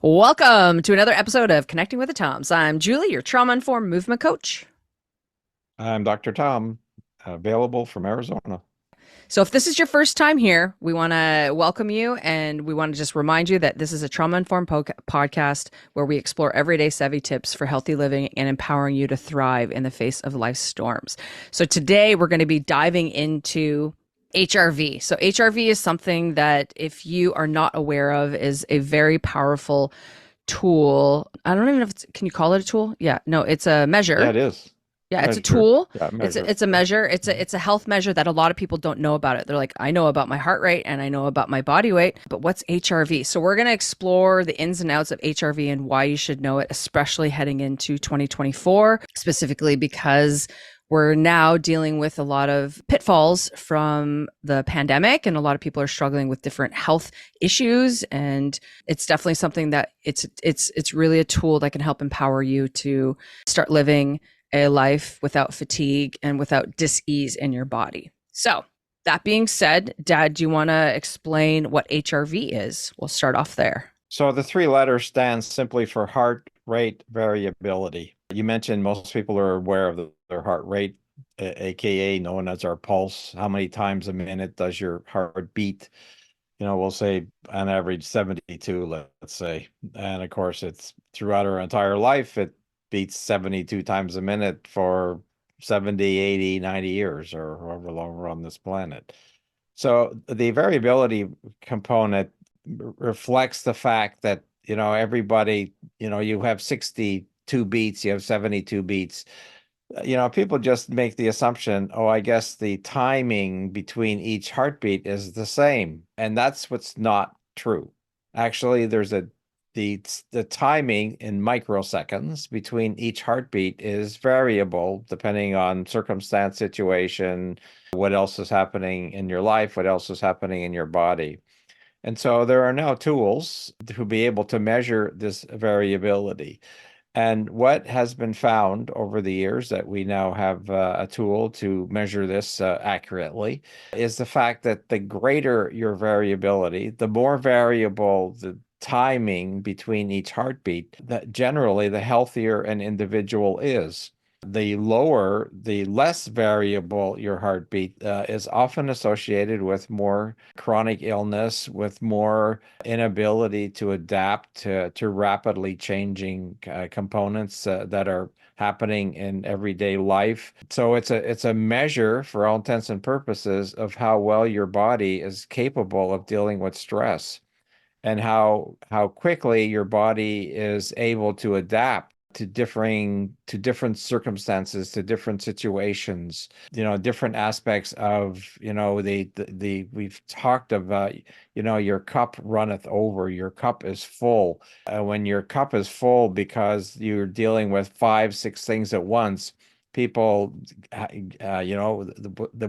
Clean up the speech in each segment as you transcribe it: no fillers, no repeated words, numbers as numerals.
Welcome to another episode of Connecting with the Toms. I'm Julie, your trauma-informed movement coach. I'm Dr. Tom, available from Arizona. So if this is your first time here, we want to welcome you and we want to just remind you that this is a trauma-informed podcast where we explore everyday savvy tips for healthy living and empowering you to thrive in the face of life's storms. So today we're going to be diving into HRV. So HRV is something that if you are not aware of is a very powerful tool. I don't even know if it's, can you call it a tool? Yeah, no, it's a Yeah, measure. it is. Yeah, it's a Measure. tool. Yeah, measure. It's a measure. It's a health measure that a lot of people don't know about it. They're like, I know about my heart rate and I know about my body weight, but what's HRV? So we're going to explore the ins and outs of HRV and why you should know it, especially heading into 2024, specifically because we're now dealing with a lot of pitfalls from the pandemic and a lot of people are struggling with different health issues, and it's definitely something that it's really a tool that can help empower you to start living a life without fatigue and without dis-ease in your body. So, that being said, Dad, do you want to explain what HRV is? We'll start off there. So the three letters stand simply for heart rate variability. You mentioned most people are aware of their heart rate, aka known as our pulse. How many times a minute does your heart beat? We'll say on average 72, let's say. And of course, it's throughout our entire life, it beats 72 times a minute for 70, 80, 90 years or however long we're on this planet. So the variability component reflects the fact that, everybody, you have 62 beats, you have 72 beats. People just make the assumption, oh, I guess the timing between each heartbeat is the same. And that's what's not true. Actually, the timing in microseconds between each heartbeat is variable depending on circumstance, situation, what else is happening in your life, what else is happening in your body. And so there are now tools to be able to measure this variability. And what has been found over the years that we now have a tool to measure this accurately is the fact that the greater your variability, the more variable the timing between each heartbeat, that generally the healthier an individual is. The lower, the less variable your heartbeat is often associated with more chronic illness, with more inability to adapt to rapidly changing components that are happening in everyday life. So it's a measure for all intents and purposes of how well your body is capable of dealing with stress and how quickly your body is able to adapt to different circumstances, to different situations, different aspects of, the we've talked about, your cup runneth over, your cup is full. When your cup is full because you're dealing with five, six things at once, people,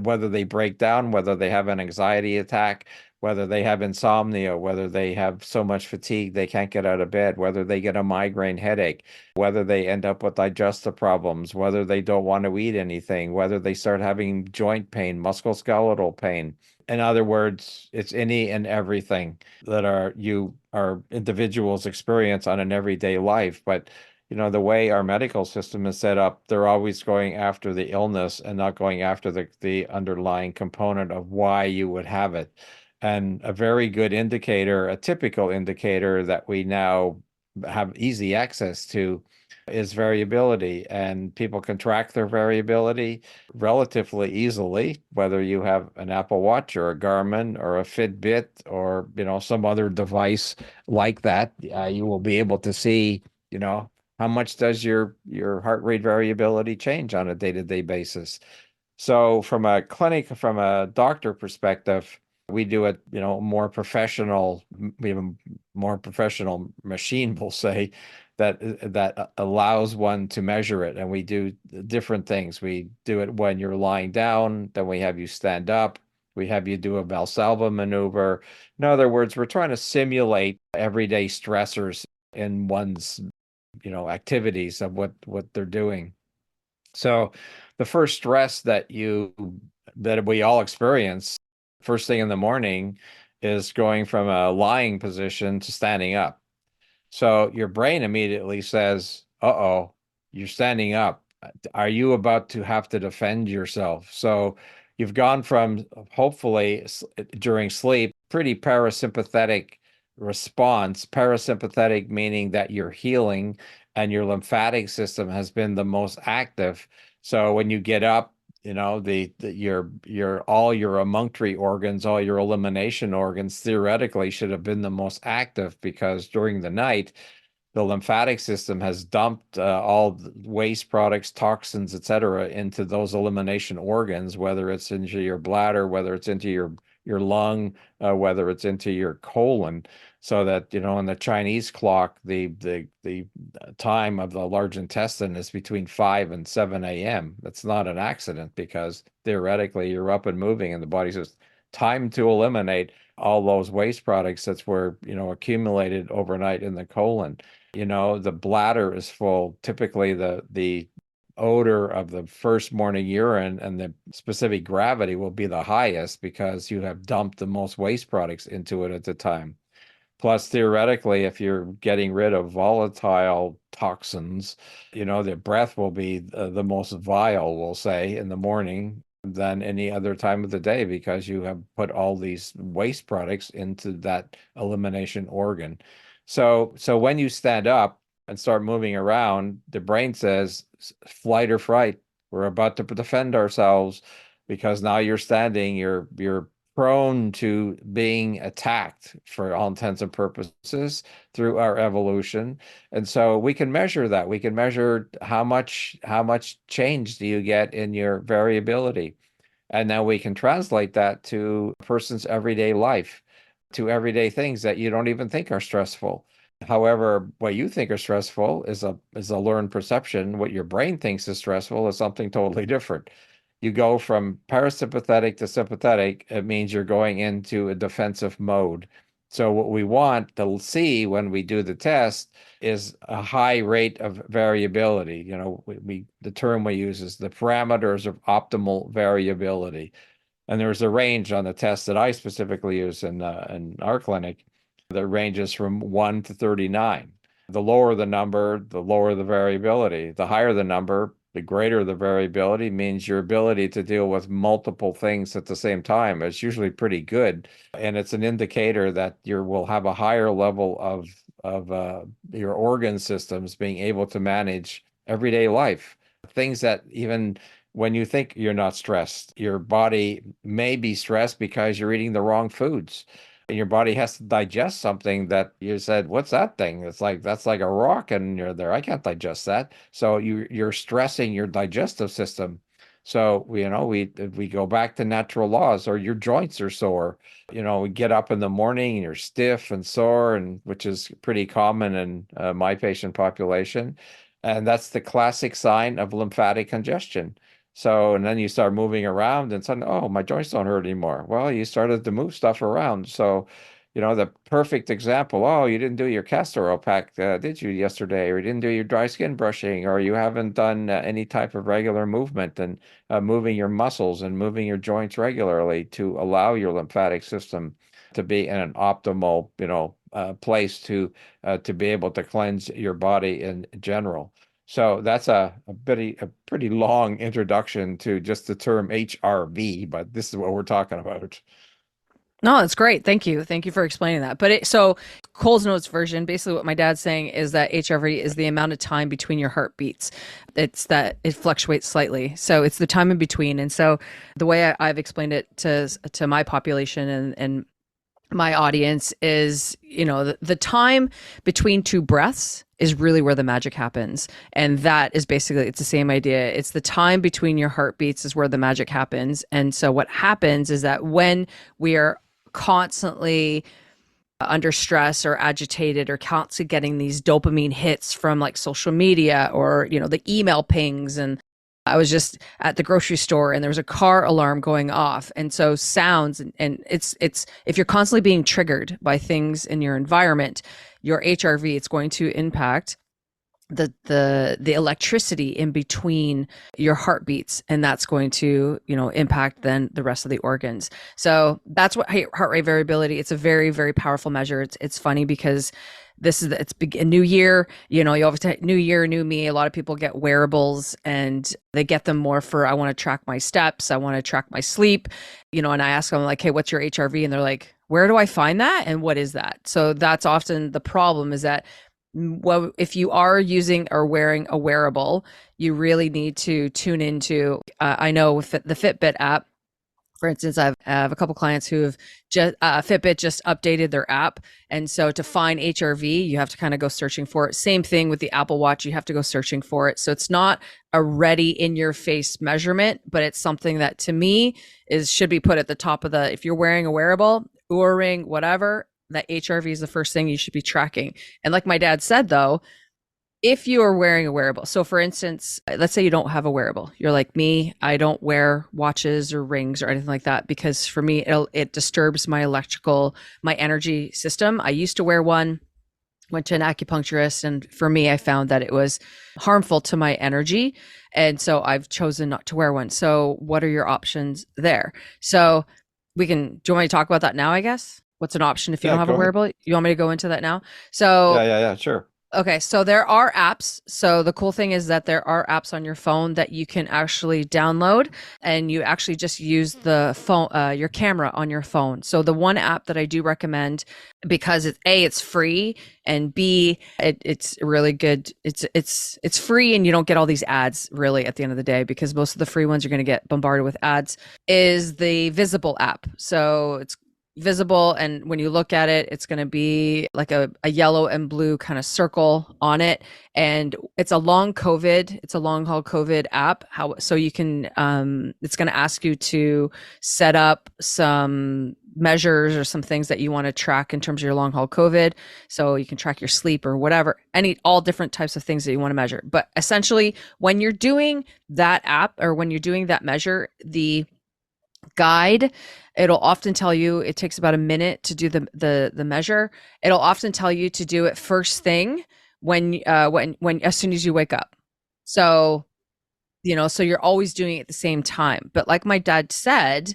whether they break down, whether they have an anxiety attack, whether they have insomnia, whether they have so much fatigue they can't get out of bed, whether they get a migraine headache, whether they end up with digestive problems, whether they don't want to eat anything, whether they start having joint pain, musculoskeletal pain. In other words, it's any and everything that are individuals experience on an everyday life. But the way our medical system is set up, they're always going after the illness and not going after the underlying component of why you would have it. And a very good indicator, a typical indicator that we now have easy access to is variability. And people can track their variability relatively easily, whether you have an Apple Watch or a Garmin or a Fitbit or, some other device like that. You will be able to see, how much does your heart rate variability change on a day-to-day basis. So from a doctor perspective, we do it, more professional. We have a more professional machine, we'll say, that allows one to measure it. And we do different things. We do it when you're lying down, then we have you stand up. We have you do a Valsalva maneuver. In other words, we're trying to simulate everyday stressors in one's, activities of what they're doing. So the first stress that we all experience first thing in the morning is going from a lying position to standing up. So your brain immediately says, uh-oh, you're standing up. Are you about to have to defend yourself? So you've gone from hopefully during sleep, pretty parasympathetic response, parasympathetic meaning that you're healing and your lymphatic system has been the most active. So when you get up, your all your emunctory organs, all your elimination organs theoretically should have been the most active because during the night the lymphatic system has dumped all the waste products, toxins, etc., into those elimination organs, whether it's into your bladder, whether it's into your lung, whether it's into your colon, so that in the Chinese clock, the time of the large intestine is between 5 and 7 a.m. That's not an accident because theoretically you're up and moving, and the body says time to eliminate all those waste products that's were accumulated overnight in the colon. The bladder is full. Typically, the odor of the first morning urine and the specific gravity will be the highest because you have dumped the most waste products into it at the time. Plus, theoretically, if you're getting rid of volatile toxins, the breath will be the most vile, we'll say, in the morning than any other time of the day because you have put all these waste products into that elimination organ. So when you stand up and start moving around, the brain says flight or fright. We're about to defend ourselves because now you're standing, you're prone to being attacked for all intents and purposes through our evolution. And so we can measure that. We can measure how much change do you get in your variability. And now we can translate that to a person's everyday life, to everyday things that you don't even think are stressful. However, what you think are stressful is a learned perception. What your brain thinks is stressful is something totally different. You go from parasympathetic to sympathetic, it means you're going into a defensive mode. So what we want to see when we do the test is a high rate of variability. The term we use is the parameters of optimal variability. And there's a range on the test that I specifically use in our clinic that ranges from 1 to 39. The lower the number, the lower the variability. The higher the number, the greater the variability means your ability to deal with multiple things at the same time is usually pretty good. And it's an indicator that you will have a higher level of your organ systems being able to manage everyday life. Things that even when you think you're not stressed, your body may be stressed because you're eating the wrong foods. And your body has to digest something that you said, what's that thing? It's like that's like a rock and you're there. I can't digest that. So you're stressing your digestive system. So we go back to natural laws, or your joints are sore. We get up in the morning and you're stiff and sore, and which is pretty common in my patient population. And that's the classic sign of lymphatic congestion. So, and then you start moving around and suddenly, oh, my joints don't hurt anymore. Well, you started to move stuff around. So, the perfect example, oh, you didn't do your castor oil pack, did you, yesterday? Or you didn't do your dry skin brushing, or you haven't done any type of regular movement and moving your muscles and moving your joints regularly to allow your lymphatic system to be in an optimal, place to be able to cleanse your body in general. So that's a pretty long introduction to just the term HRV, but this is what we're talking about. No, that's great. Thank you. Thank you for explaining that. So Cole's Notes version, basically what my dad's saying is that HRV is the amount of time between your heartbeats. It's that it fluctuates slightly. So it's the time in between. And so the way I've explained it to my population and my audience is, the time between two breaths is really where the magic happens. And that is basically, it's the same idea. It's the time between your heartbeats is where the magic happens. And so what happens is that when we are constantly under stress or agitated or constantly getting these dopamine hits from like social media or, the email pings, and I was just at the grocery store and there was a car alarm going off. And so sounds and it's if you're constantly being triggered by things in your environment, your HRV, it's going to impact the electricity in between your heartbeats, and that's going to impact then the rest of the organs. So that's what heart rate variability, it's a very, very powerful measure. It's funny because this is it's a new year, you know, you always new year, new me. A lot of people get wearables and they get them more for, I want to track my steps, I want to track my sleep, you know, and I ask them like, hey, what's your HRV? And they're like, where do I find that? And what is that? So that's often the problem, is that, well, if you are using or wearing a wearable, you really need to tune into, I know with the Fitbit app, for instance, I have a couple clients who have just Fitbit just updated their app, and so to find HRV, you have to kind of go searching for it. Same thing with the Apple Watch; you have to go searching for it. So it's not a ready in your face measurement, but it's something that to me is should be put at the top of the. If you're wearing a wearable, Oura Ring, whatever, that HRV is the first thing you should be tracking. And like my dad said, though, if you are wearing a wearable, so for instance, let's say you don't have a wearable, you're like me, I don't wear watches or rings or anything like that, because for me it disturbs my my energy system. I used to wear one, went to an acupuncturist, and for me I found that it was harmful to my energy, and so I've chosen not to wear one. So what are your options there? So do you want me to talk about that now? I guess, what's an option if you Yeah, don't have a go ahead. wearable? You want me to go into that now? So Yeah, sure. okay, so there are apps. So the cool thing is that there are apps on your phone that you can actually download, and you actually just use the phone, your camera on your phone. So the one app that I do recommend, because it's free, and B, it's really good. It's free, and you don't get all these ads really at the end of the day, because most of the free ones you're going to get bombarded with ads. Is the Visible app. So it's visible, and when you look at it, it's going to be like a yellow and blue kind of circle on it, and it's a long haul COVID app. So you can it's going to ask you to set up some measures or some things that you want to track in terms of your long haul COVID, so you can track your sleep or whatever, all different types of things that you want to measure. But essentially, when you're doing that app, or when you're doing that measure, the guide, it'll often tell you it takes about a minute to do the measure. It'll often tell you to do it first thing when as soon as you wake up. So, you know, so you're always doing it at the same time. But like my dad said,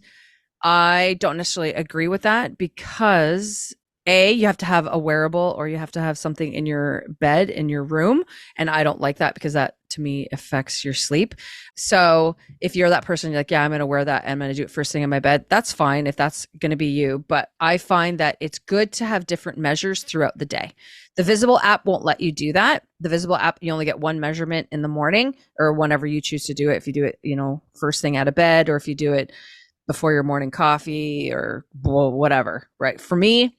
I don't necessarily agree with that, because you have to have a wearable, or you have to have something in your bed, in your room. And I don't like that, because that to me affects your sleep. So if you're that person, you're like, yeah, I'm going to wear that and I'm going to do it first thing in my bed, that's fine if that's going to be you. But I find that it's good to have different measures throughout the day. The Visible app won't let you do that. The Visible app, you only get one measurement in the morning, or whenever you choose to do it. If you do it, you know, first thing out of bed, or if you do it before your morning coffee, or whatever, right? For me,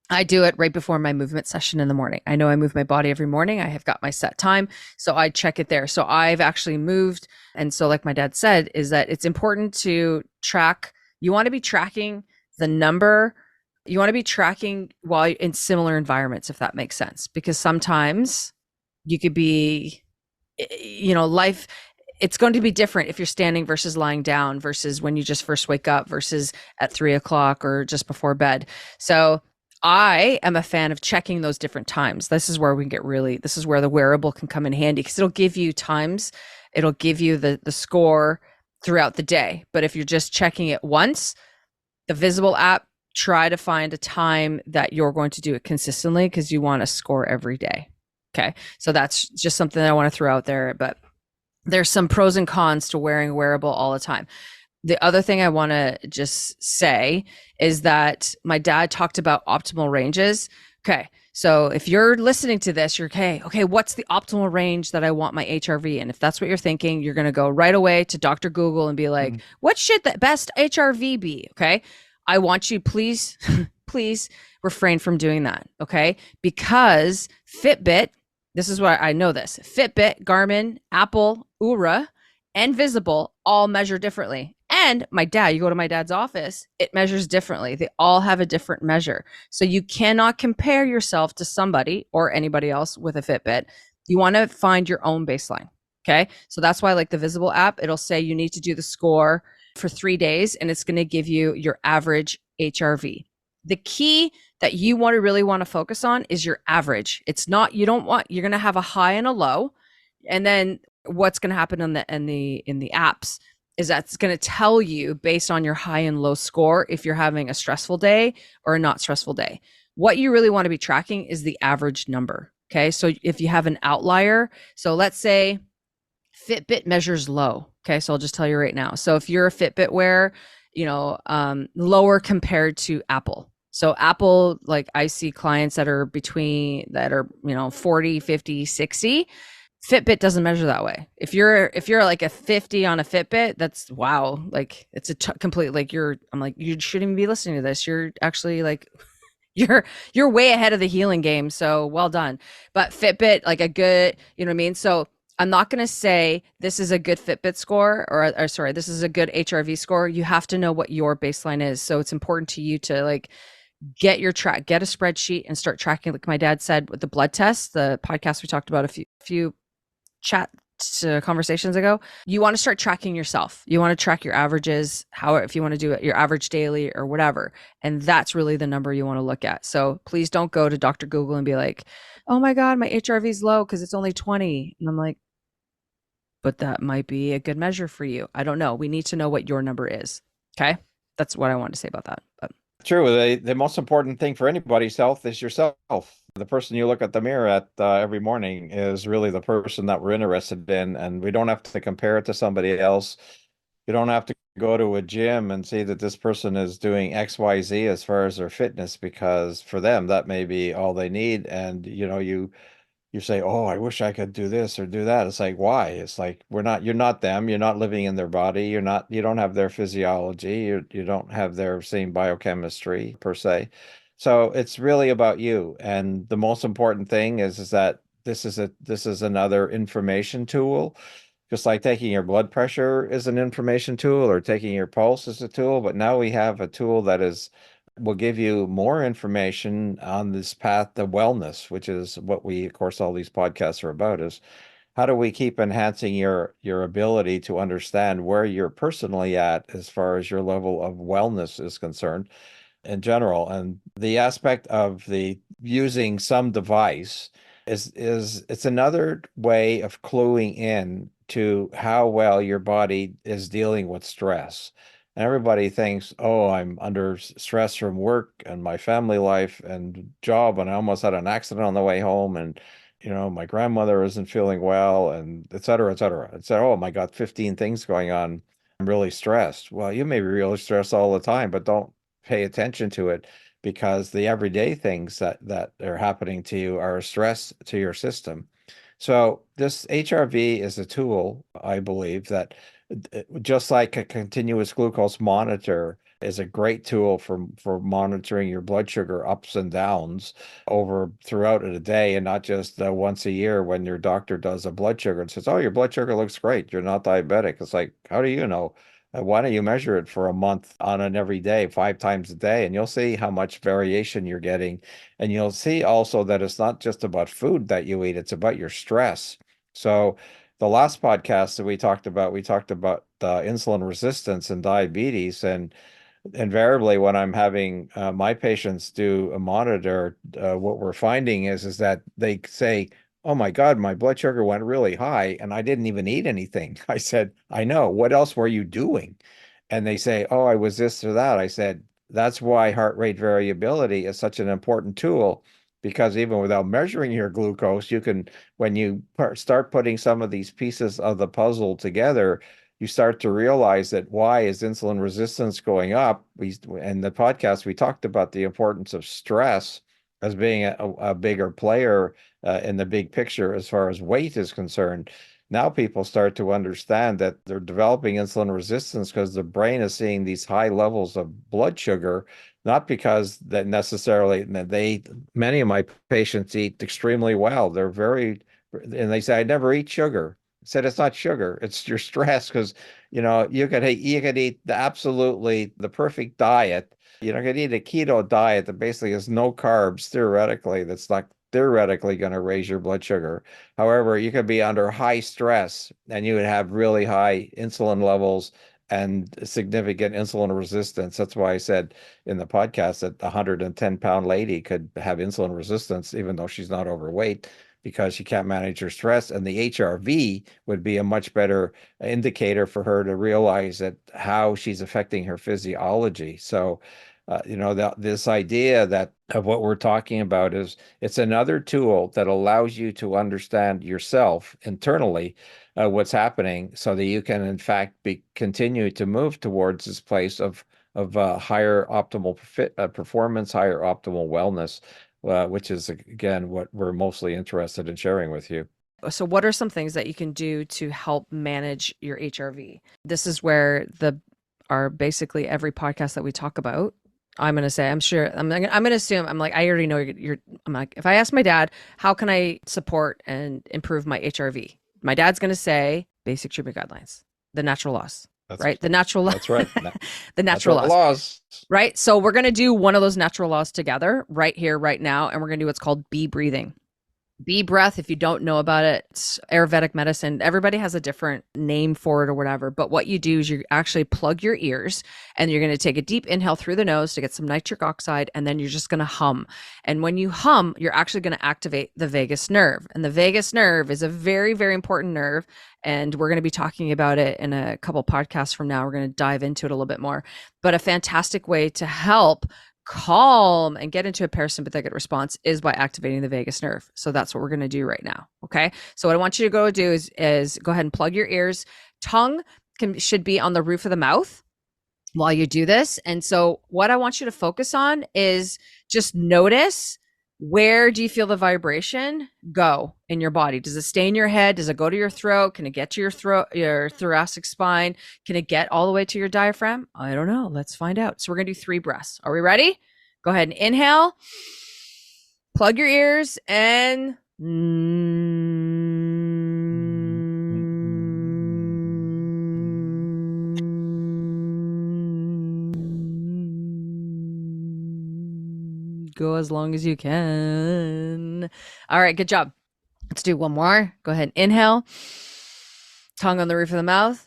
I do it right before my movement session in the morning. I know I move my body every morning. I have got my set time, so I check it there. So I've actually moved. And so like my dad said, is that it's important to track. You want to be tracking the number. You want to be tracking while in similar environments, if that makes sense, because sometimes you could be, you know, life, it's going to be different if you're standing versus lying down, versus when you just first wake up, versus at 3 o'clock or just before bed. So I am a fan of checking those different times. This is where this is where the wearable can come in handy, because it'll give you times, it'll give you the score throughout the day. But if you're just checking it once, the Visible app, try to find a time that you're going to do it consistently, because you want to score every day. Okay. So that's just something that I want to throw out there. But there's some pros and cons to wearing a wearable all the time. The other thing I want to just say is that my dad talked about optimal ranges. Okay. So if you're listening to this, you're okay, what's the optimal range that I want my HRV in? If that's what you're thinking, you're going to go right away to Dr. Google and be like, what should the best HRV be? Okay. I want you, please, please refrain from doing that. Okay. Because Fitbit, this is why I know this, Fitbit, Garmin, Apple, Oura, and Visible all measure differently. And you go to my dad's office, it measures differently. They all have a different measure. So you cannot compare yourself to somebody or anybody else with a Fitbit. You want to find your own baseline. Okay. So that's why, like the Visible app, it'll say you need to do the score for 3 days, and it's going to give you your average HRV. The key that you really want to focus on is your average. It's not, you're going to have a high and a low. And then what's going to happen in the apps is that's going to tell you based on your high and low score if you're having a stressful day or a not stressful day. What you really want to be tracking is the average number. Okay. So if you have an outlier, so let's say Fitbit measures low. Okay. So I'll just tell you right now. So if you're a Fitbit wearer, lower compared to Apple. So Apple, like I see clients that are between that are, 40, 50, 60. Fitbit doesn't measure that way. If you're like a 50 on a Fitbit, that's wow. Like it's complete like I'm like you shouldn't even be listening to this. You're actually like you're you're way ahead of the healing game. So well done. But Fitbit, like a good, you know what I mean? So I'm not going to say this is a good Fitbit score or sorry, this is a good HRV score. You have to know what your baseline is. So it's important to you to like get a spreadsheet and start tracking. Like my dad said with the blood test, the podcast we talked about a few chat conversations ago, you want to start tracking yourself. You want to track your averages, how if you want to do it your average daily or whatever. And that's really the number you want to look at. So please don't go to Dr. Google and be like, "Oh my god, my HRV is low because it's only 20." And I'm like, "But that might be a good measure for you." I don't know. We need to know what your number is. Okay? That's what I wanted to say about that. But True. The most important thing for anybody's health is yourself. The person you look at the mirror at every morning is really the person that we're interested in, and we don't have to compare it to somebody else. You don't have to go to a gym and see that this person is doing XYZ as far as their fitness, because for them that may be all they need. And you say, "Oh, I wish I could do this or do that." It's like, why? It's like you're not them. You're not living in their body. You don't have their physiology. You don't have their same biochemistry per se. So it's really about you. And the most important thing is that this is another information tool. Just like taking your blood pressure is an information tool or taking your pulse is a tool, but now we have a tool that is will give you more information on this path to wellness, which is what we, of course, all these podcasts are about, is how do we keep enhancing your ability to understand where you're personally at as far as your level of wellness is concerned in general. And the aspect of the using some device is it's another way of cluing in to how well your body is dealing with stress. And everybody thinks, oh, I'm under stress from work and my family life and job, and I almost had an accident on the way home, and my grandmother isn't feeling well, and et cetera, et cetera. It's oh my God, 15 things going on. I'm really stressed. Well, you may be really stressed all the time, but don't pay attention to it, because the everyday things that are happening to you are a stress to your system. So this HRV is a tool, I believe, that just like a continuous glucose monitor is a great tool for monitoring your blood sugar ups and downs over throughout a day, and not just once a year when your doctor does a blood sugar and says, "Oh, your blood sugar looks great. You're not diabetic." It's like, how do you know? Why don't you measure it for a month on an every day, 5 times a day, and you'll see how much variation you're getting. And you'll see also that it's not just about food that you eat, it's about your stress. So the last podcast that we talked about insulin resistance and diabetes. And invariably, when I'm having my patients do a monitor, what we're finding is that they say, "Oh my God, my blood sugar went really high and I didn't even eat anything." I said, "I know. What else were you doing?" And they say, "Oh, I was this or that." I said, "That's why heart rate variability is such an important tool, because even without measuring your glucose, you can, when you start putting some of these pieces of the puzzle together, you start to realize that why is insulin resistance going up? In the podcast, we talked about the importance of stress as being a bigger player in the big picture as far as weight is concerned. Now people start to understand that they're developing insulin resistance because the brain is seeing these high levels of blood sugar, not because that necessarily many of my patients eat extremely well. And they say, "I never eat sugar." I said, "It's not sugar, it's your stress." Because you could eat the perfect diet. Could eat a keto diet that basically has no carbs, theoretically, that's not theoretically going to raise your blood sugar. However, you could be under high stress and you would have really high insulin levels and significant insulin resistance. That's why I said in the podcast that a 110-pound lady could have insulin resistance even though she's not overweight, because she can't manage her stress. And the HRV would be a much better indicator for her to realize that how she's affecting her physiology. So This idea that of what we're talking about is it's another tool that allows you to understand yourself internally, what's happening, so that you can in fact continue to move towards this place of higher optimal performance, higher optimal wellness, which is again what we're mostly interested in sharing with you. So, what are some things that you can do to help manage your HRV? This is where the are basically every podcast that we talk about. I'm gonna say, I'm gonna assume, I'm like, I already know I'm like, if I ask my dad, how can I support and improve my HRV? My dad's gonna say basic treatment guidelines, the natural laws, That's right? The natural law, that's right. the natural Natural laws, laws. right? So we're gonna do one of those natural laws together right here, right now, and we're gonna do what's called bee breathing. Bee breath, if you don't know about it, it's Ayurvedic medicine. Everybody has a different name for it or whatever. But what you do is you actually plug your ears and you're going to take a deep inhale through the nose to get some nitric oxide. And then you're just going to hum. And when you hum, you're actually going to activate the vagus nerve. And the vagus nerve is a very, very important nerve. And we're going to be talking about it in a couple podcasts from now. We're going to dive into it a little bit more. But a fantastic way to help calm and get into a parasympathetic response is by activating the vagus nerve. So that's what we're going to do right now. Okay. So what I want you to go do is go ahead and plug your ears. Tongue should be on the roof of the mouth while you do this. And so what I want you to focus on is just notice, where do you feel the vibration go in your body? Does it stay in your head? Does it go to your throat? Can it get to your throat, your thoracic spine? Can it get all the way to your diaphragm? I don't know. Let's find out. So we're going to do 3 breaths. Are we ready? Go ahead and inhale, plug your ears, and go as long as you can. All right, good job. Let's do one more. Go ahead and inhale. Tongue on the roof of the mouth.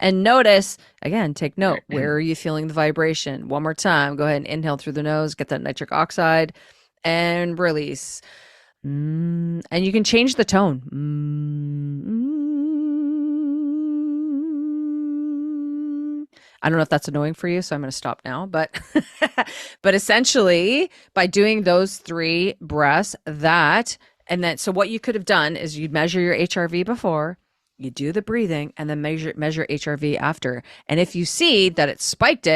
And notice, again, take note, where are you feeling the vibration? One more time. Go ahead and inhale through the nose, get that nitric oxide, and release. And you can change the tone. I don't know if that's annoying for you, so I'm going to stop now. But but essentially, by doing those 3 breaths, so what you could have done is you measure your HRV before, you do the breathing, and then measure HRV after. And if you see that it spiked,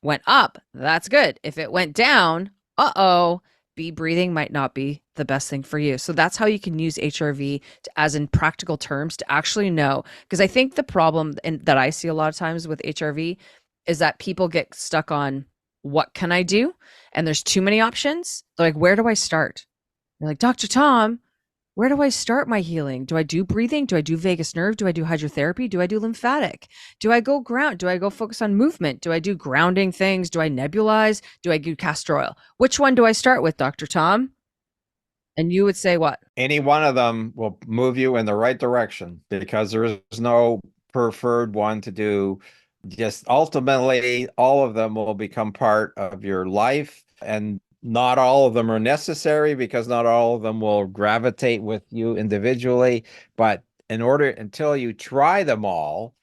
went up, that's good. If it went down, bee breathing might not be the best thing for you. So that's how you can use HRV as in practical terms to actually know. Because I think the problem that I see a lot of times with HRV is that people get stuck on, what can I do? And there's too many options. They're like, where do I start? You're like, Dr. Tom, where do I start my healing? Do I do breathing? Do I do vagus nerve? Do I do hydrotherapy? Do I do lymphatic? Do I go ground? Do I go focus on movement? Do I do grounding things? Do I nebulize? Do I do castor oil? Which one do I start with, Dr. Tom? And you would say what? Any one of them will move you in the right direction, because there is no preferred one to do. Just ultimately, all of them will become part of your life, and not all of them are necessary, because not all of them will gravitate with you individually. But until you try them all,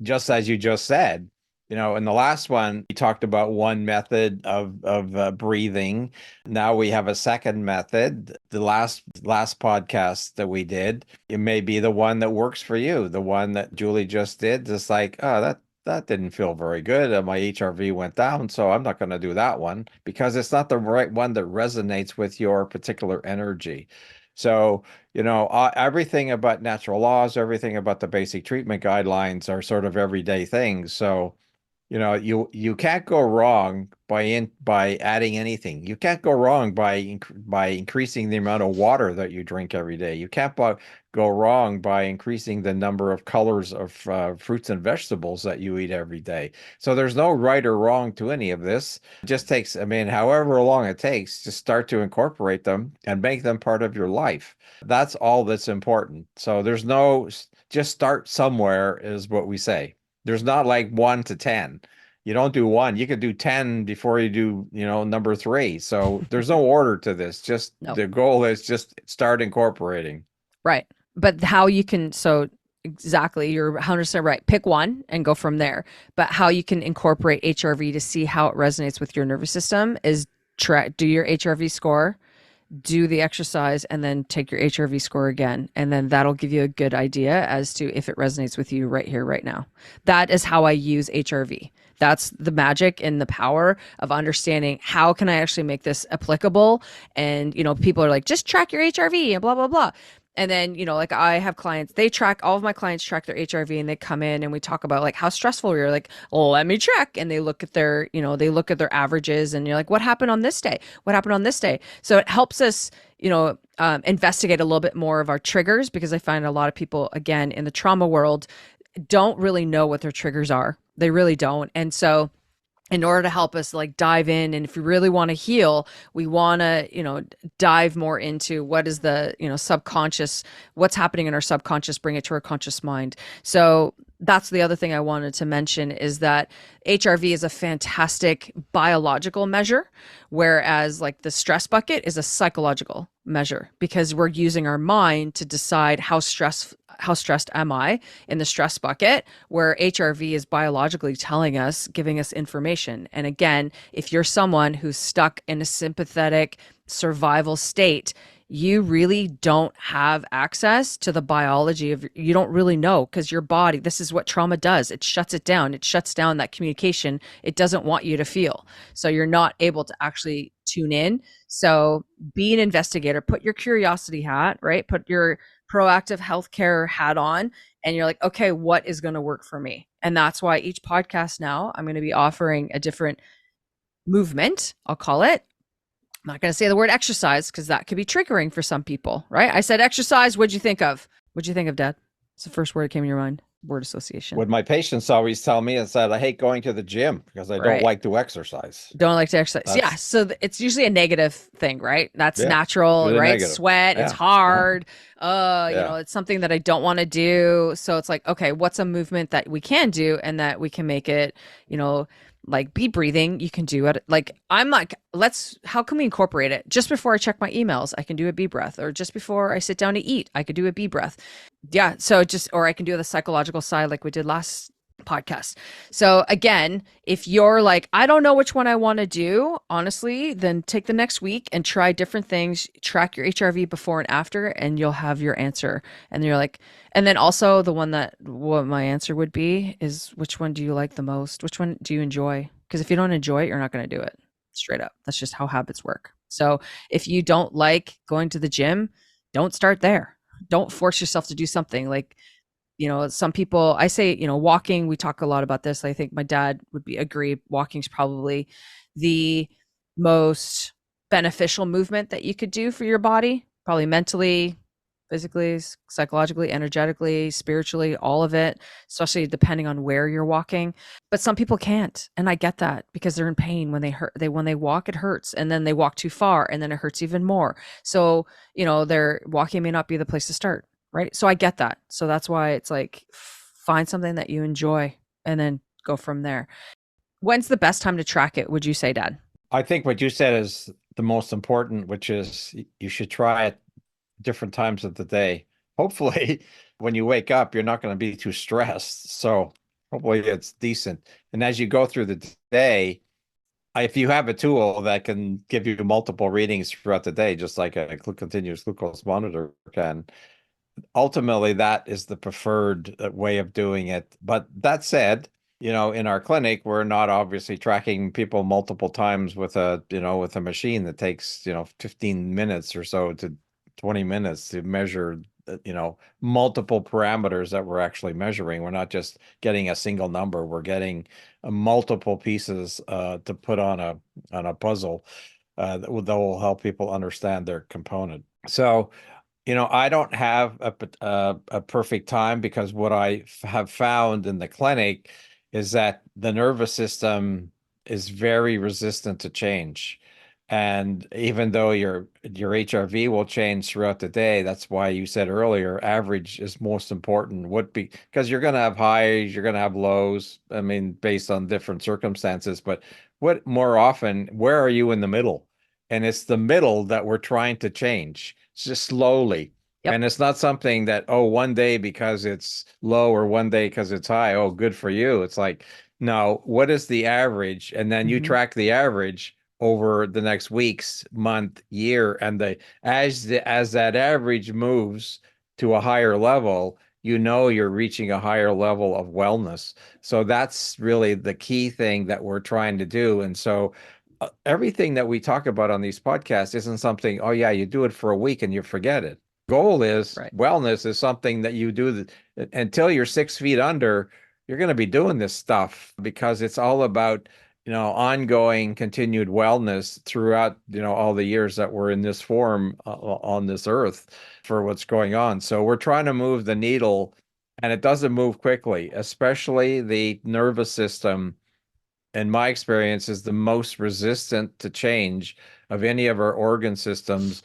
just as you just said, in the last one, we talked about one method of breathing. Now we have a second method. The last podcast that we did, it may be the one that works for you. The one that Julie just did, just like, oh, that didn't feel very good. My HRV went down, so I'm not going to do that one, because it's not the right one that resonates with your particular energy. So, everything about natural laws, everything about the basic treatment guidelines are sort of everyday things. So, you can't go wrong by adding anything. You can't go wrong by increasing the amount of water that you drink every day. You can't go wrong by increasing the number of colors of fruits and vegetables that you eat every day. So there's no right or wrong to any of this. It just takes, I mean, however long it takes, to start to incorporate them and make them part of your life. That's all that's important. So just start somewhere, is what we say. There's not like 1 to 10. you don't do one, you could do 10 before you do, number three. So there's no order to this. Just No. the goal is just start incorporating. Right. But how you can, so exactly, you're 100% right. Pick one and go from there. But how you can incorporate HRV to see how it resonates with your nervous system is do your HRV score, do the exercise, and then take your HRV score again. And then that'll give you a good idea as to if it resonates with you right here, right now. That is how I use HRV. That's the magic and the power of understanding how can I actually make this applicable. And, people are like, just track your HRV and blah, blah, blah. And then, like I have clients, all of my clients track their HRV and they come in and we talk about like how stressful you're like, oh, let me check. And they look at they look at their averages and you're like, what happened on this day? What happened on this day? So it helps us, investigate a little bit more of our triggers, because I find a lot of people, again, in the trauma world, don't really know what their triggers are. They really don't. And so in order to help us like dive in, and if we really want to heal, we want to dive more into what is the subconscious, what's happening in our subconscious, bring it to our conscious mind. So that's the other thing I wanted to mention, is that HRV is a fantastic biological measure, whereas like the stress bucket is a psychological measure, because we're using our mind to decide how stressed am I in the stress bucket, where HRV is biologically telling us, giving us information. And again, if you're someone who's stuck in a sympathetic survival state, you really don't have access to the biology of, you don't really know, because your body, this is what trauma does. It shuts it down. It shuts down that communication it doesn't want you to feel. So you're not able to actually tune in. So be an investigator, put your curiosity hat, right? Put your proactive healthcare hat on, and you're like, okay, what is going to work for me? And that's why each podcast now I'm going to be offering a different movement, I'll call it. I'm not going to say the word exercise because that could be triggering for some people, right? I said exercise. What'd you think of? What'd you think of, Dad? It's the first word that came in your mind. Word association. What my patients always tell me is that I hate going to the gym because I don't Right. like to exercise. Don't like to exercise. Yeah. That's So it's usually a negative thing, right? That's yeah, natural, really right? negative. Sweat. It's Yeah. hard. Yeah. It's something that I don't want to do. So it's like, okay, what's a movement that we can do and that we can make it, like be breathing. You can do it. Like, I'm like, how can we incorporate it? Just before I check my emails, I can do a B breath, or just before I sit down to eat, I could do a B breath. Yeah. So or I can do the psychological side like we did last podcast. So again, if you're like, I don't know which one I want to do, honestly, then take the next week and try different things, track your HRV before and after, and you'll have your answer. And you're like, and then also the one that what my answer would be is, which one do you like the most? Which one do you enjoy? Because if you don't enjoy it, you're not going to do it. Straight up. That's just how habits work. So if you don't like going to the gym, don't start there. Don't force yourself to do something like, some people, I say, walking, we talk a lot about this. I think my dad would agree. Walking is probably the most beneficial movement that you could do for your body, probably mentally, physically, psychologically, energetically, spiritually, all of it, especially depending on where you're walking. But some people can't. And I get that, because they're in pain when when they walk, it hurts. And then they walk too far and then it hurts even more. So, their walking may not be the place to start. Right. So I get that. So that's why it's like, find something that you enjoy and then go from there. When's the best time to track it, would you say, Dad? I think what you said is the most important, which is you should try it different times of the day. Hopefully, when you wake up, you're not going to be too stressed. So hopefully it's decent. And as you go through the day, if you have a tool that can give you multiple readings throughout the day, just like a continuous glucose monitor can, ultimately that is the preferred way of doing it. But that said, in our clinic, we're not obviously tracking people multiple times with a machine that takes 15 minutes or so to 20 minutes to measure multiple parameters that we're actually measuring. We're not just getting a single number, we're getting multiple pieces to put on a puzzle that will help people understand their component. So I don't have a perfect time, because what I have found in the clinic is that the nervous system is very resistant to change. And even though your HRV will change throughout the day, that's why you said earlier, average is most important. Because you're going to have highs, you're going to have lows. I mean, based on different circumstances, but what more often, where are you in the middle? And it's the middle that we're trying to change, it's just slowly. Yep. And it's not something that, oh, one day because it's low or one day because it's high, oh, good for you. It's like, no, what is the average? And then you Hmm. track the average over the next weeks, month, year, and as that average moves to a higher level, you know you're reaching a higher level of wellness. So that's really the key thing that we're trying to do. And so everything that we talk about on these podcasts isn't something, oh yeah, you do it for a week and you forget it. Goal is Right. wellness is something that you do until you're 6 feet under. You're going to be doing this stuff because it's all about ongoing continued wellness throughout, all the years that we're in this form on this earth for what's going on. So we're trying to move the needle and it doesn't move quickly, especially the nervous system. In my experience, is the most resistant to change of any of our organ systems.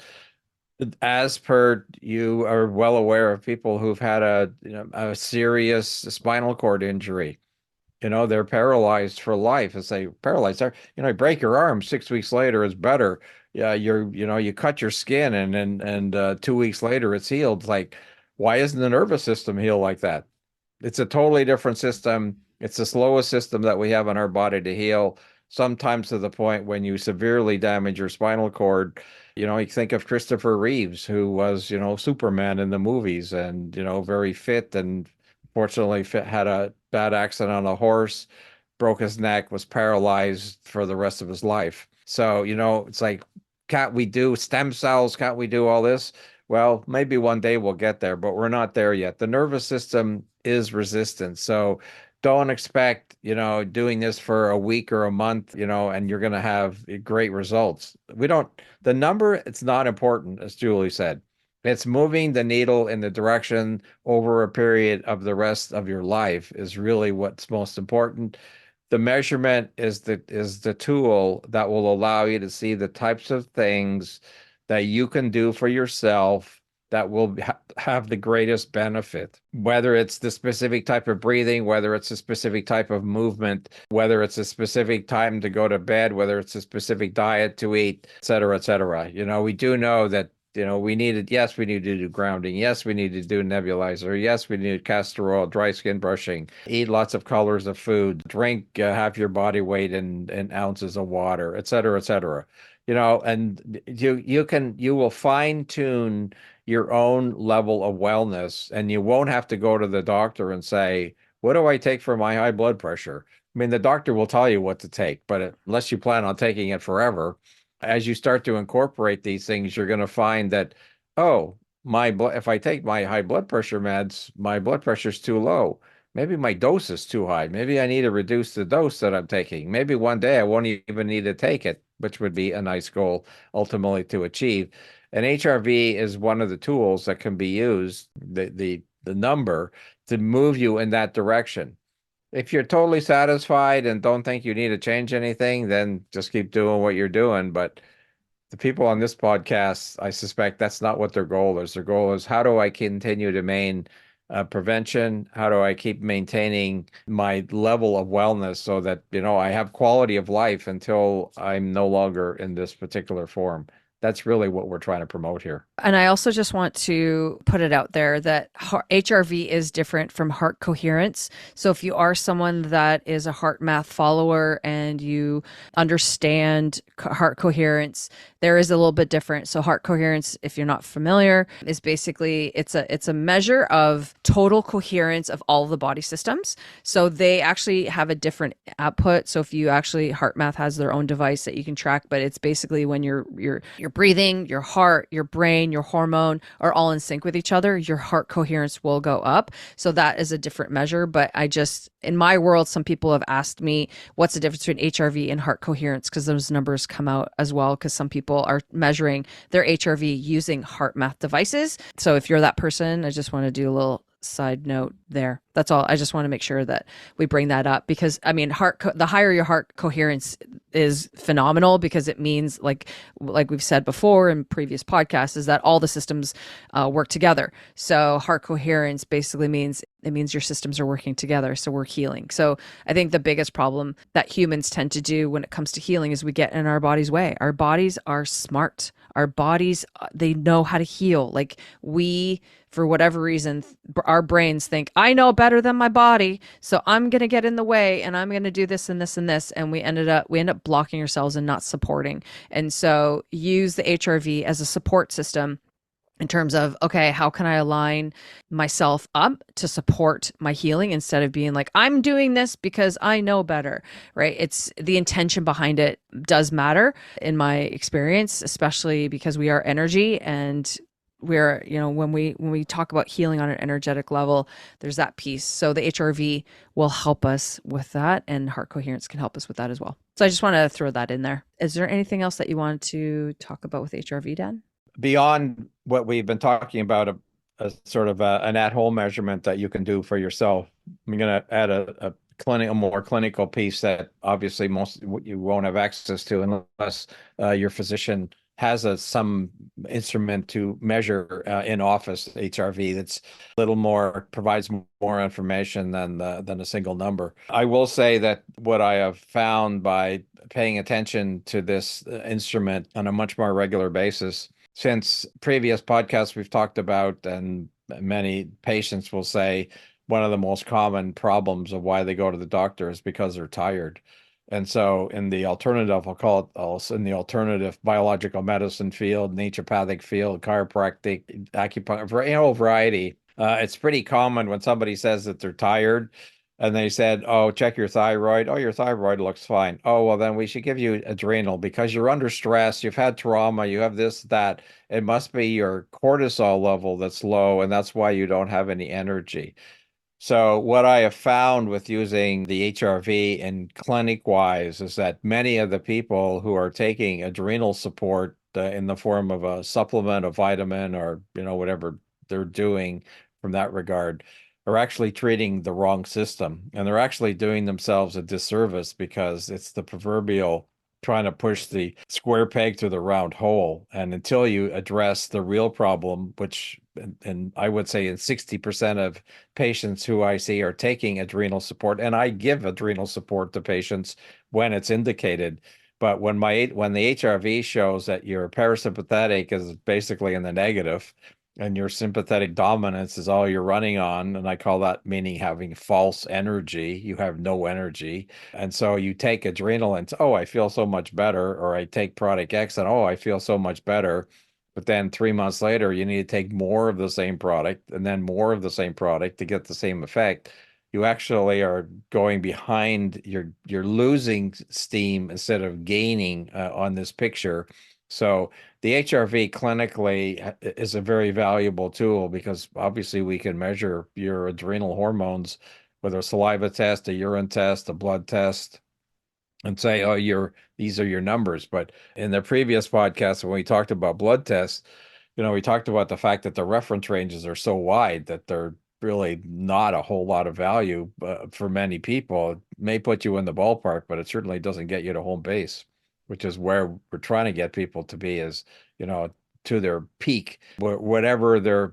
As per you are well aware of people who've had a serious spinal cord injury, they're paralyzed for life. As they paralyzed, you break your arm, 6 weeks later is better. Yeah, you cut your skin and 2 weeks later it's healed. Like, why isn't the nervous system healed like that? It's a totally different system. It's the slowest system that we have in our body to heal, sometimes to the point when you severely damage your spinal cord. You think of Christopher Reeves, who was, Superman in the movies and, very fit and fortunately had a bad accident on a horse, broke his neck, was paralyzed for the rest of his life. So, it's like, can't we do stem cells? Can't we do all this? Well, maybe one day we'll get there, but we're not there yet. The nervous system is resistant. So don't expect, doing this for a week or a month, and you're going to have great results. The number, it's not important, as Julie said. It's moving the needle in the direction over a period of the rest of your life is really what's most important. The measurement is the tool that will allow you to see the types of things that you can do for yourself that will have the greatest benefit, whether it's the specific type of breathing, whether it's a specific type of movement, whether it's a specific time to go to bed, whether it's a specific diet to eat, et cetera, et cetera. We do know that yes, we need to do grounding. Yes, we need to do nebulizer. Yes, we need castor oil, dry skin brushing, eat lots of colors of food, drink half your body weight in ounces of water, et cetera, et cetera. And you will fine tune your own level of wellness, and you won't have to go to the doctor and say, what do I take for my high blood pressure? I mean, the doctor will tell you what to take, but unless you plan on taking it forever, as you start to incorporate these things, you're going to find that, oh, if I take my high blood pressure meds, my blood pressure's too low. Maybe my dose is too high. Maybe I need to reduce the dose that I'm taking. Maybe one day I won't even need to take it, which would be a nice goal ultimately to achieve. And HRV is one of the tools that can be used, the number, to move you in that direction. If you're totally satisfied and don't think you need to change anything, then just keep doing what you're doing. But the people on this podcast, I suspect that's not what their goal is. Their goal is, how do I continue to maintain prevention? How do I keep maintaining my level of wellness so that, I have quality of life until I'm no longer in this particular form? That's really what we're trying to promote here. And I also just want to put it out there that HRV is different from heart coherence. So if you are someone that is a heart math follower and you understand heart coherence, there is a little bit different. So heart coherence, if you're not familiar, is basically it's a measure of total coherence of all of the body systems. So they actually have a different output. So if you actually heart math has their own device that you can track, but it's basically when you're breathing, your heart, your brain, your hormone are all in sync with each other, your heart coherence will go up. So that is a different measure. But in my world, some people have asked me what's the difference between HRV and heart coherence, because those numbers come out as well, because some people are measuring their HRV using heart math devices. So if you're that person, I just want to do a little side note there. That's all. I just want to make sure that we bring that up because I mean, the higher your heart coherence is phenomenal because it means like we've said before in previous podcasts is that all the systems work together. So heart coherence basically means it means your systems are working together. So we're healing. So I think the biggest problem that humans tend to do when it comes to healing is we get in our body's way. Our bodies are smart. Our bodies, they know how to heal. Like we, for whatever reason, our brains think, I know better than my body, so I'm going to get in the way and I'm going to do this and this and this. And we end up blocking ourselves and not supporting. And so use the HRV as a support system in terms of, okay, how can I align myself up to support my healing instead of being like, I'm doing this because I know better, right? It's the intention behind it does matter in my experience, especially because we are energy and we're, when we talk about healing on an energetic level, there's that piece. So the HRV will help us with that, and heart coherence can help us with that as well. So I just want to throw that in there. Is there anything else that you want to talk about with HRV, Dan? Beyond what we've been talking about, a sort of an at-home measurement that you can do for yourself, I'm going to add a more clinical piece that obviously most you won't have access to unless your physician has some instrument to measure in office HRV that's a little more provides more information than a single number. I will say that what I have found by paying attention to this instrument on a much more regular basis, since previous podcasts we've talked about, and many patients will say one of the most common problems of why they go to the doctor is because they're tired. And so in the alternative, I'll call it also in the alternative biological medicine field, naturopathic field, chiropractic, acupuncture, a whole variety. It's pretty common when somebody says that they're tired and they said, oh, check your thyroid. Oh, your thyroid looks fine. Oh, well, then we should give you adrenal because you're under stress. You've had trauma. You have this, that. It must be your cortisol level that's low, and that's why you don't have any energy. So what I have found with using the HRV and clinic wise is that many of the people who are taking adrenal support in the form of a supplement, a vitamin, or whatever they're doing from that regard, are actually treating the wrong system, and they're actually doing themselves a disservice because it's the proverbial trying to push the square peg through the round hole. And until you address the real problem, which, and I would say in 60% of patients who I see are taking adrenal support, and I give adrenal support to patients when it's indicated. But when the HRV shows that your parasympathetic is basically in the negative, and your sympathetic dominance is all you're running on, and I call that meaning having false energy. You have no energy. And so you take adrenal and, oh, I feel so much better, or I take product X and, oh, I feel so much better. But then 3 months later, you need to take more of the same product and then more of the same product to get the same effect. You actually are going behind, you're losing steam instead of gaining on this picture. So the HRV clinically is a very valuable tool because obviously we can measure your adrenal hormones with a saliva test, a urine test, a blood test, and say, oh, these are your numbers. But in the previous podcast, when we talked about blood tests, we talked about the fact that the reference ranges are so wide that they're really not a whole lot of value for many people. It may put you in the ballpark, but it certainly doesn't get you to home base, which is where we're trying to get people to be, is, to their peak, whatever their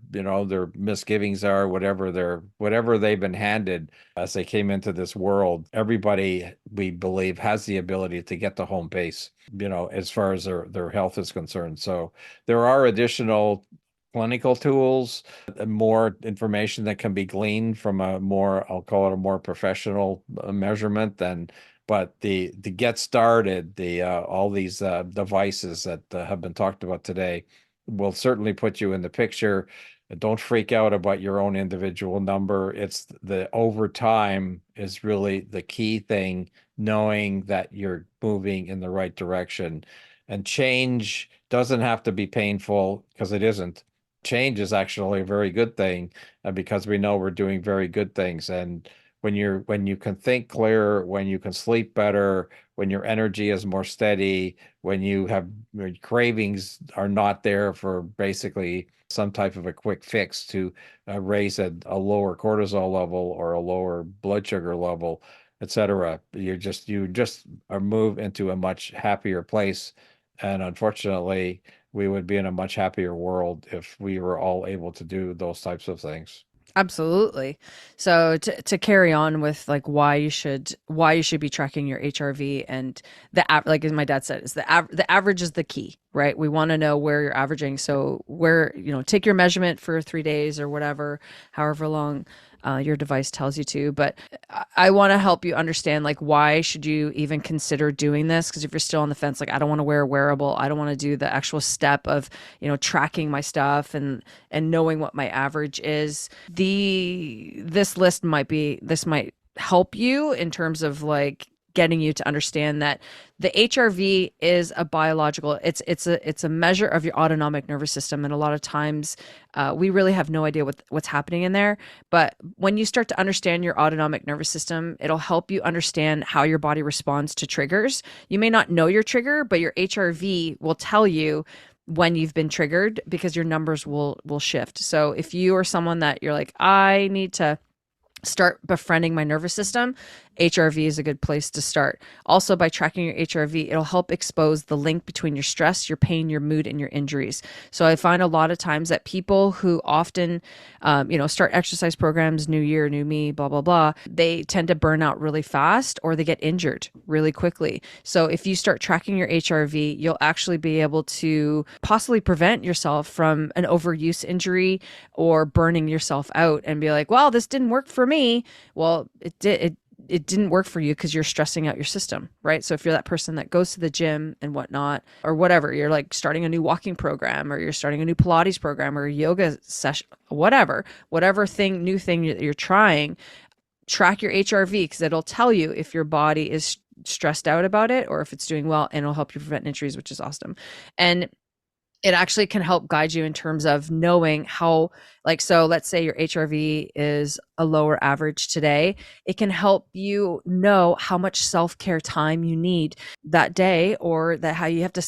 misgivings are, whatever they've been handed as they came into this world. Everybody, we believe, has the ability to get to home base, as far as their health is concerned. So there are additional clinical tools, more information that can be gleaned from I'll call it a more professional measurement than. But the get started, all these devices that have been talked about today will certainly put you in the picture. Don't freak out about your own individual number. It's the over time is really the key thing, knowing that you're moving in the right direction. And change doesn't have to be painful, because it isn't. Change is actually a very good thing, because we know we're doing very good things. And when you can think clearer, when you can sleep better, when your energy is more steady, when you have your cravings are not there for basically some type of a quick fix to raise a lower cortisol level or a lower blood sugar level, etc. You just are moved into a much happier place. And unfortunately, we would be in a much happier world if we were all able to do those types of things. Absolutely. So to carry on with like why you should be tracking your HRV and like as my dad said is the average is the key, right? We want to know where you're averaging. So where, take your measurement for 3 days or whatever, however long your device tells you to. But I want to help you understand like why should you even consider doing this? Because if you're still on the fence, like I don't want to wear a wearable, I don't want to do the actual step of tracking my stuff and knowing what my average is. This list might help you in terms of like getting you to understand that the HRV is a biological, it's a measure of your autonomic nervous system, and a lot of times we really have no idea what's happening in there. But when you start to understand your autonomic nervous system, it'll help you understand how your body responds to triggers. You may not know your trigger, but your HRV will tell you when you've been triggered because your numbers will shift. So if you are someone that you're like, I need to start befriending my nervous system, HRV is a good place to start. Also, by tracking your HRV, it'll help expose the link between your stress, your pain, your mood, and your injuries. So I find a lot of times that people who often, start exercise programs, new year, new me, blah, blah, blah, they tend to burn out really fast or they get injured really quickly. So if you start tracking your HRV, you'll actually be able to possibly prevent yourself from an overuse injury or burning yourself out and be like, well, this didn't work for me. Well, it did. It didn't work for you because you're stressing out your system, right? So if you're that person that goes to the gym and whatnot, or whatever, you're like starting a new walking program, or you're starting a new Pilates program, or a yoga session, whatever new thing that you're trying, track your HRV because it'll tell you if your body is stressed out about it or if it's doing well, and it'll help you prevent injuries, which is awesome. And it actually can help guide you in terms of knowing how, like, so let's say your HRV is a lower average today. It can help you know how much self-care time you need that day, or that how you might have to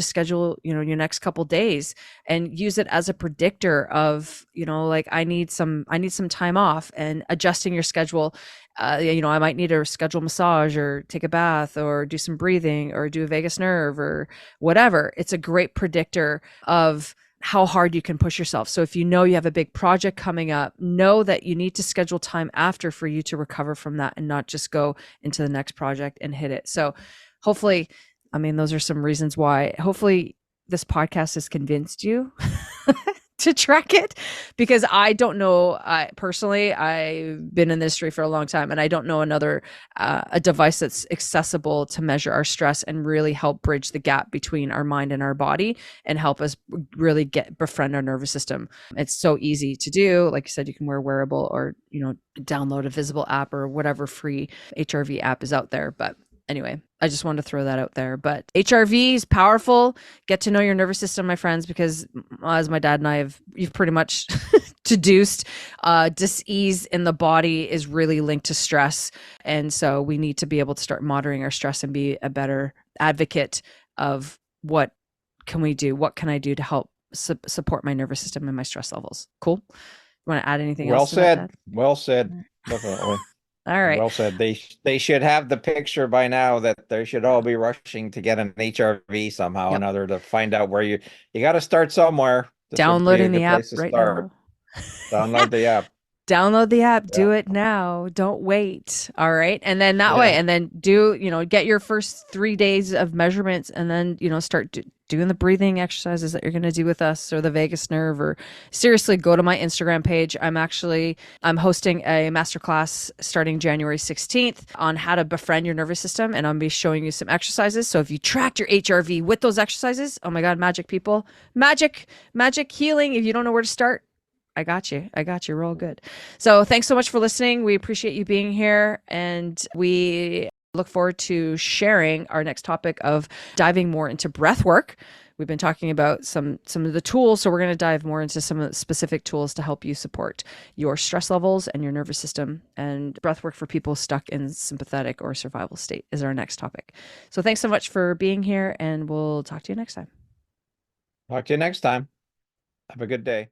schedule, your next couple days, and use it as a predictor of, like I need some time off, and adjusting your schedule. I might need to schedule a massage or take a bath or do some breathing or do a vagus nerve or whatever. It's a great predictor of how hard you can push yourself. So if you know you have a big project coming up, know that you need to schedule time after for you to recover from that and not just go into the next project and hit it. So hopefully, those are some reasons why hopefully this podcast has convinced you to track it, because I don't know. Personally, I've been in this industry for a long time, and I don't know another a device that's accessible to measure our stress and really help bridge the gap between our mind and our body and help us really befriend our nervous system. It's so easy to do. Like you said, you can wear a wearable or download a Visible app or whatever free HRV app is out there. But anyway, I just wanted to throw that out there. But HRV is powerful. Get to know your nervous system, my friends, because as my dad and you've pretty much deduced, dis-ease in the body is really linked to stress. And so we need to be able to start monitoring our stress and be a better advocate of what can we do? What can I do to help support my nervous system and my stress levels? Cool. You want to add anything else to that, Dad? Well said. Definitely. All right. Well said. They should have the picture by now that they should all be rushing to get an HRV somehow or another to find out where you got to start somewhere. This Downloading the app right now. Download the app. Download the app. Do it now. Don't wait. All right. And then that way, and then get your first 3 days of measurements, and then, start doing the breathing exercises that you're going to do with us, or the vagus nerve, or seriously go to my Instagram page. I'm hosting a masterclass starting January 16th on how to befriend your nervous system. And I'll be showing you some exercises. So if you tracked your HRV with those exercises, oh my God, magic, people, magic healing. If you don't know where to start, I got you. We're all good. So thanks so much for listening. We appreciate you being here, and we look forward to sharing our next topic of diving more into breath work We've been talking about some of the tools, so we're going to dive more into some of the specific tools to help you support your stress levels and your nervous system. And breath work for people stuck in sympathetic or survival state is our next topic. So thanks so much for being here, and we'll talk to you next time. Talk to you next time. Have a good day.